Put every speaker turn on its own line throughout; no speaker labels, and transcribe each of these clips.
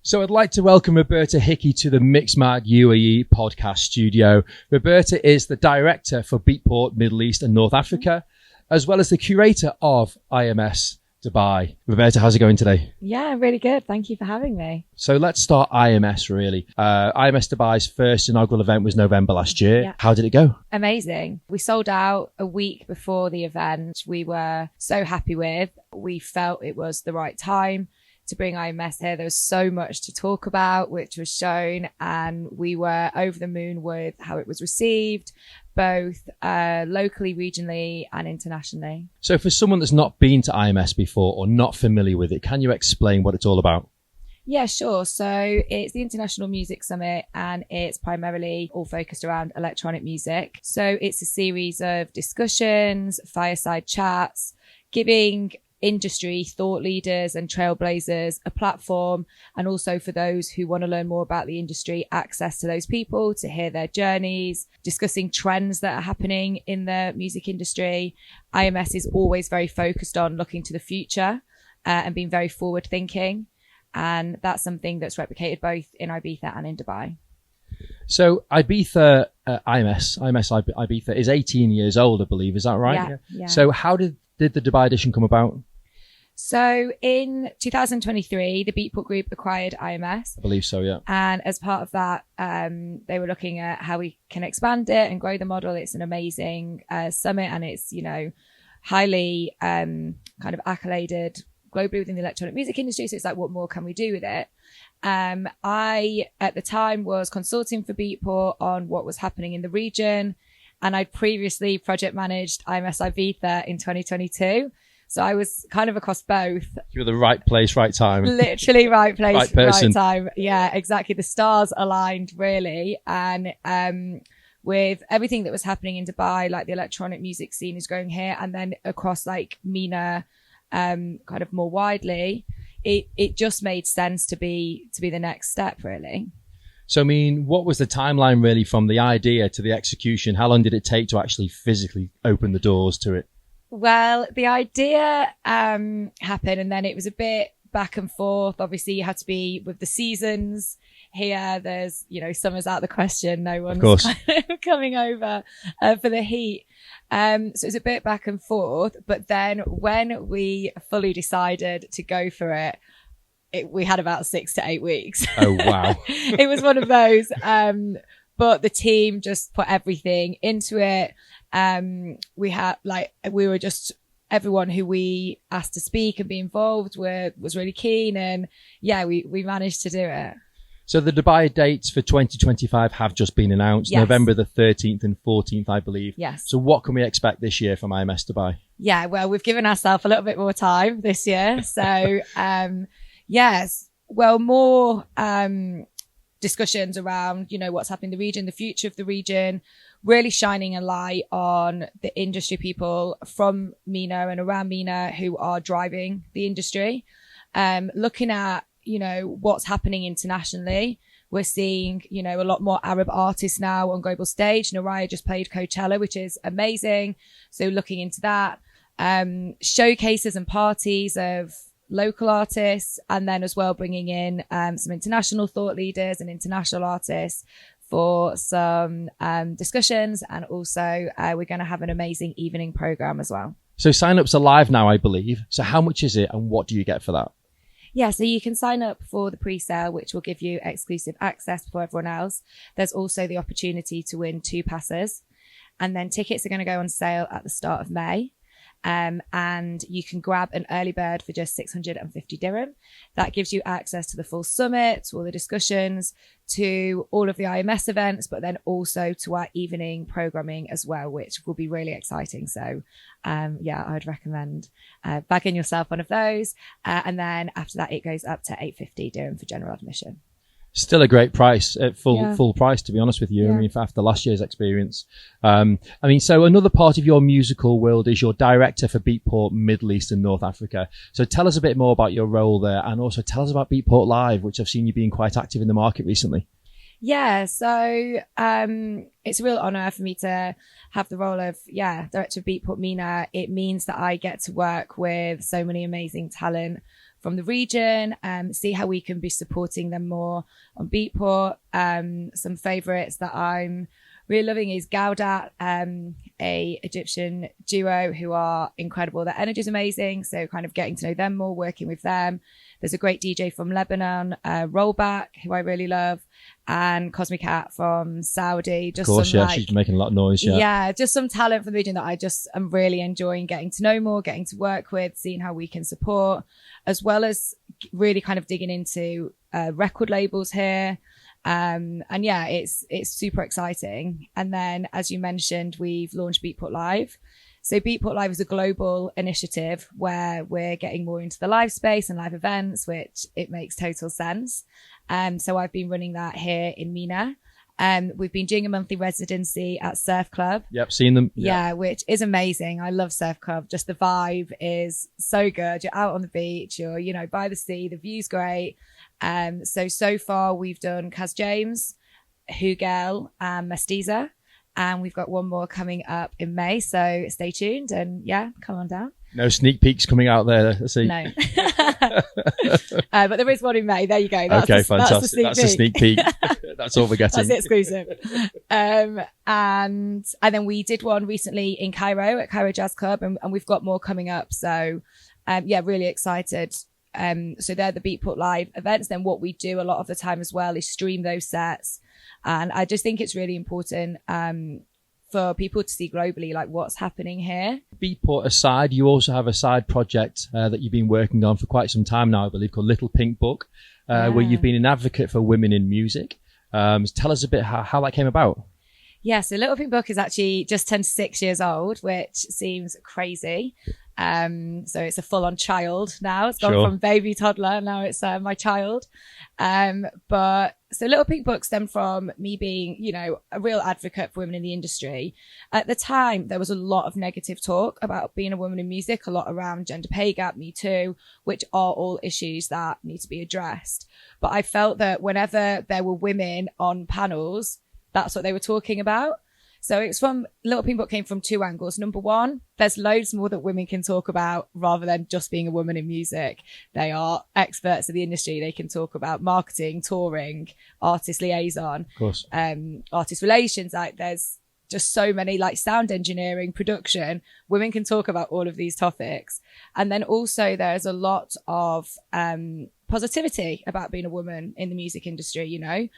So I'd like to welcome Roberta Hickey to the Mixmag UAE podcast studio. Roberta is the director for Beatport Middle East and North Africa, as well as the curator of IMS Dubai. Roberta, how's it going today?
Yeah, really good. Thank you for having me.
So let's start IMS really. IMS Dubai's first inaugural event was November last year.
Yeah.
How did it go?
Amazing. We sold out a week before the event. We were so happy with. We felt it was the right time to bring IMS here. There was so much to talk about, which was shown, and we were over the moon with how it was received, both locally, regionally, and internationally.
So for someone that's not been to IMS before or not familiar with it, can you explain what it's all about?
Yeah, sure. So it's the International Music Summit, and it's primarily all focused around electronic music. So it's a series of discussions, fireside chats, giving industry thought leaders and trailblazers a platform, and also for those who want to learn more about the industry, access to those people to hear their journeys, discussing trends that are happening in the music industry. IMS is always very focused on looking to the future and being very forward thinking, and that's something that's replicated both in Ibiza and in Dubai.
So Ibiza, IMS Ibiza is 18 years old, I believe. Is that right?
Yeah.
So how did the Dubai edition come about?
So in 2023, the Beatport Group acquired IMS.
I believe so, yeah.
And as part of that, they were looking at how we can expand it and grow the model. It's an amazing summit, and it's, highly kind of accoladed globally within the electronic music industry. So it's like, what more can we do with it? I, at the time, was consulting for Beatport on what was happening in the region. And I'd previously project managed IMS Ibiza in 2022. So I was kind of across both.
You were the right place, right time.
Literally right place,
right person.
right time. Yeah, exactly. The stars aligned really. And with everything that was happening in Dubai, like the electronic music scene is growing here, and then across like MENA, kind of more widely, it just made sense to be the next step really.
So, I mean, what was the timeline really from the idea to the execution? How long did it take to actually physically open the doors to it?
Well, the idea happened, and then it was a bit back and forth. Obviously, you had to be with the seasons. Here, there's, summer's out of the question. No one's kind of coming over for the heat. So it was a bit back and forth. But then when we fully decided to go for it, we had about 6 to 8 weeks.
Oh, wow.
It was one of those. But the team just put everything into it. We were just, everyone who we asked to speak and be involved was really keen. And yeah, we managed to do it.
So the Dubai dates for 2025 have just been announced.
Yes.
November the 13th and 14th, I believe.
Yes.
So what can we expect this year from IMS Dubai?
Yeah, well, we've given ourselves a little bit more time this year. So, yes, well, more discussions around, what's happening in the region, the future of the region, really shining a light on the industry people from MENA and around MENA who are driving the industry. Looking at, what's happening internationally. We're seeing, a lot more Arab artists now on global stage. Naraya just played Coachella, which is amazing. So looking into that, showcases and parties of local artists, and then as well bringing in some international thought leaders and international artists for some discussions, and also we're going to have an amazing evening program as well.
So sign-ups are live now, I believe. So how much is it, and what do you get for that?
Yeah, so you can sign up for the pre-sale, which will give you exclusive access before everyone else. There's also the opportunity to win 2 passes, and then tickets are going to go on sale at the start of May. And you can grab an early bird for just 650 dirham. That gives you access to the full summit, to all the discussions, to all of the IMS events, but then also to our evening programming as well, which will be really exciting. So, I'd recommend bagging yourself one of those. And then after that, it goes up to 850 dirham for general admission.
Still a great price at full price, to be honest with you. Yeah. I mean, after last year's experience. So another part of your musical world is you're director for Beatport Middle East and North Africa. So tell us a bit more about your role there, and also tell us about Beatport Live, which I've seen you being quite active in the market recently.
Yeah, so it's a real honor for me to have the role of director of Beatport MENA. It means that I get to work with so many amazing talent from the region, see how we can be supporting them more on Beatport. Some favorites that I'm really loving is Gaudat, a Egyptian duo who are incredible. Their energy is amazing. So kind of getting to know them more, working with them. There's a great DJ from Lebanon, Rollback, who I really love, and Cosmic Cat from Saudi. Just
of course,
some,
yeah, she's making a lot of noise.
Yeah, just some talent from the region that I just am really enjoying getting to know more, getting to work with, seeing how we can support, as well as really kind of digging into record labels here. And yeah, it's super exciting. And then, as you mentioned, we've launched Beatport Live. So Beatport Live is a global initiative where we're getting more into the live space and live events, which it makes total sense. So I've been running that here in MENA. We've been doing a monthly residency at Surf Club.
Yep, seen them.
Yeah, which is amazing. I love Surf Club. Just the vibe is so good. You're out on the beach, you're, you know, by the sea, the view's great. So far we've done Kaz James, Hugel, and Mestiza. And we've got one more coming up in May. So stay tuned and yeah, come on down.
No sneak peeks coming out there. Let's see.
No. But there is one in May. There you go. That's
okay, fantastic. That's a sneak peek. That's all we're getting.
That's the exclusive. And then we did one recently in Cairo at Cairo Jazz Club, and we've got more coming up. So yeah, really excited. So they're the Beatport Live events. Then what we do a lot of the time as well is stream those sets. And I just think it's really important for people to see globally like what's happening here.
Beatport aside, you also have a side project that you've been working on for quite some time now, I believe, called Little Pink Book, where you've been an advocate for women in music. Tell us a bit how that came about.
Yeah, so Little Pink Book is actually just turned 6 years old, which seems crazy. So it's a full-on child now. It's gone from baby toddler, now it's my child. But so Little Pink Book stemmed from me being, you know, a real advocate for women in the industry. At the time, there was a lot of negative talk about being a woman in music, a lot around gender pay gap, Me Too, which are all issues that need to be addressed. But I felt that whenever there were women on panels, that's what they were talking about. So it's from Little Pink Book came from two angles. Number one, there's loads more that women can talk about rather than just being a woman in music. They are experts in the industry. They can talk about marketing, touring, artist liaison,
of course,
artist relations. Like there's just so many, like sound engineering, production. Women can talk about all of these topics. And then also there's a lot of positivity about being a woman in the music industry, you know.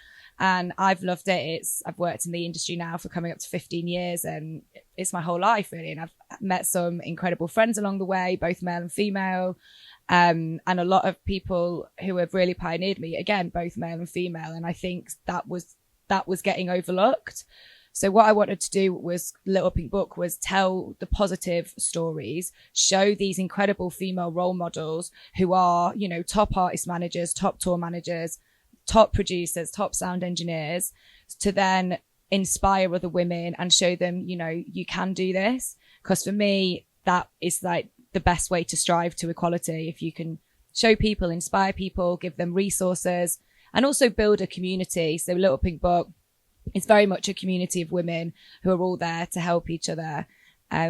And I've loved it. I've worked in the industry now for coming up to 15 years and it's my whole life really. And I've met some incredible friends along the way, both male and female. And a lot of people who have really pioneered me, again, both male and female. And I think that was getting overlooked. So what I wanted to do was Little Pink Book was tell the positive stories, show these incredible female role models who are, you know, top artist managers, top tour managers, top producers, top sound engineers, to then inspire other women and show them, you know, you can do this. Because for me, that is like the best way to strive to equality. If you can show people, inspire people, give them resources, and also build a community. So Little Pink Book is very much a community of women who are all there to help each other.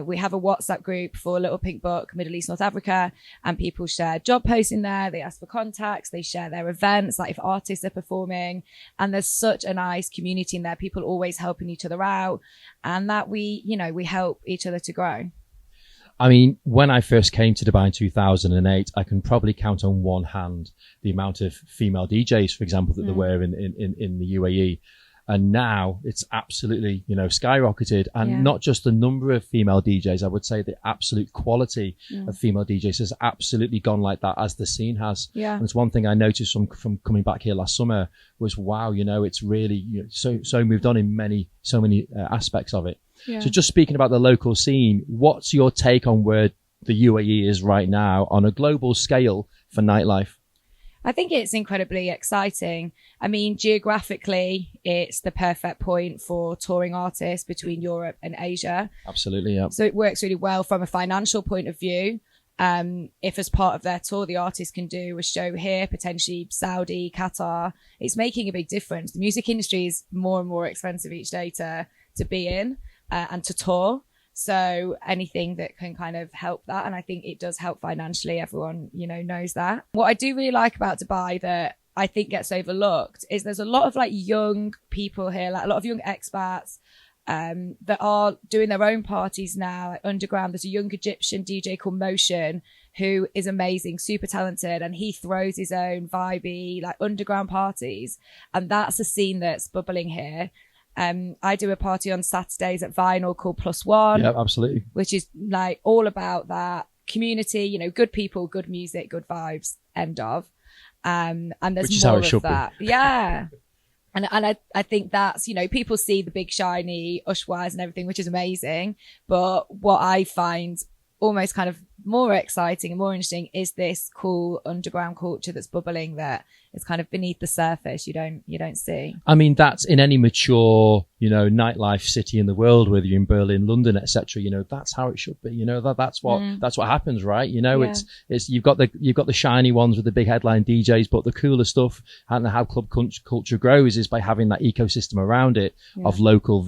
We have a WhatsApp group for Little Pink Book, Middle East, North Africa, and people share job posts in there. They ask for contacts. They share their events, like if artists are performing. And there's such a nice community in there. People always helping each other out, and that we help each other to grow.
I mean, when I first came to Dubai in 2008, I can probably count on one hand the amount of female DJs, for example, that there were in the UAE. And now it's absolutely, you know, skyrocketed. And not just the number of female DJs, I would say the absolute quality of female DJs has absolutely gone like that as the scene has. Yeah. And it's one thing I noticed from coming back here last summer was, wow, you know, it's really, you know, so moved on in so many aspects of it. Yeah. So just speaking about the local scene, what's your take on where the UAE is right now on a global scale for nightlife?
I think it's incredibly exciting. I mean, geographically, it's the perfect point for touring artists between Europe and Asia.
Absolutely, yeah.
So it works really well from a financial point of view. If as part of their tour, the artist can do a show here, potentially Saudi, Qatar, it's making a big difference. The music industry is more and more expensive each day to be in and to tour. So anything that can kind of help that. And I think it does help financially. Everyone, knows that. What I do really like about Dubai that I think gets overlooked is there's a lot of like young people here, like a lot of young expats that are doing their own parties now, like underground. There's a young Egyptian DJ called Motion who is amazing, super talented, and he throws his own vibey like underground parties, and that's a scene that's bubbling here. I do a party on Saturdays at Vinyl called Plus One.
Yeah, absolutely.
Which is like all about that community, good people, good music, good vibes, end of. And there's
which
more
is how it
of that. Yeah. And I think that's, people see the big shiny Ushuai's and everything, which is amazing. But what I find almost kind of more exciting and more interesting is this cool underground culture that's bubbling that is kind of beneath the surface. You don't see. I mean,
that's in any mature, nightlife city in the world, whether you're in Berlin, London, etc. That's how it should be. That's what happens, right? It's you've got the shiny ones with the big headline DJs, but the cooler stuff and how club culture grows is by having that ecosystem around it of local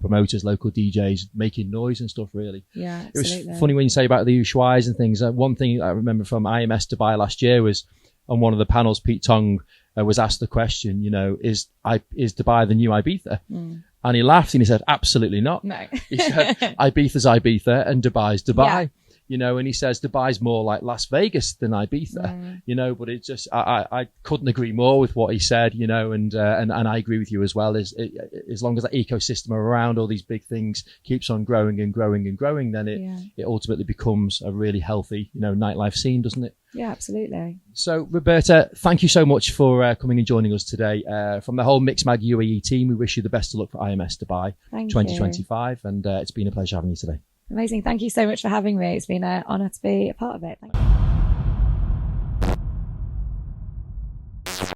promoters, local DJs making noise and stuff. Really,
yeah.
Absolutely. It was funny when you say about the Ushuais and things. One thing I remember from IMS Dubai last year was on one of the panels, Pete Tong was asked the question, is Dubai the new Ibiza? And he laughed and he said, absolutely not.
No.
He said, Ibiza's Ibiza and Dubai's Dubai. And he says Dubai's more like Las Vegas than Ibiza, but it's just, I couldn't agree more with what he said, and I agree with you as well. As long as that ecosystem around all these big things keeps on growing and growing and growing, then it ultimately becomes a really healthy, nightlife scene, doesn't it?
Yeah, absolutely.
So, Roberta, thank you so much for coming and joining us today. From the whole Mixmag UAE team, we wish you the best of luck for IMS Dubai 2025. And it's been a pleasure having you today.
Amazing. Thank you so much for having me. It's been an honour to be a part of it. Thank you.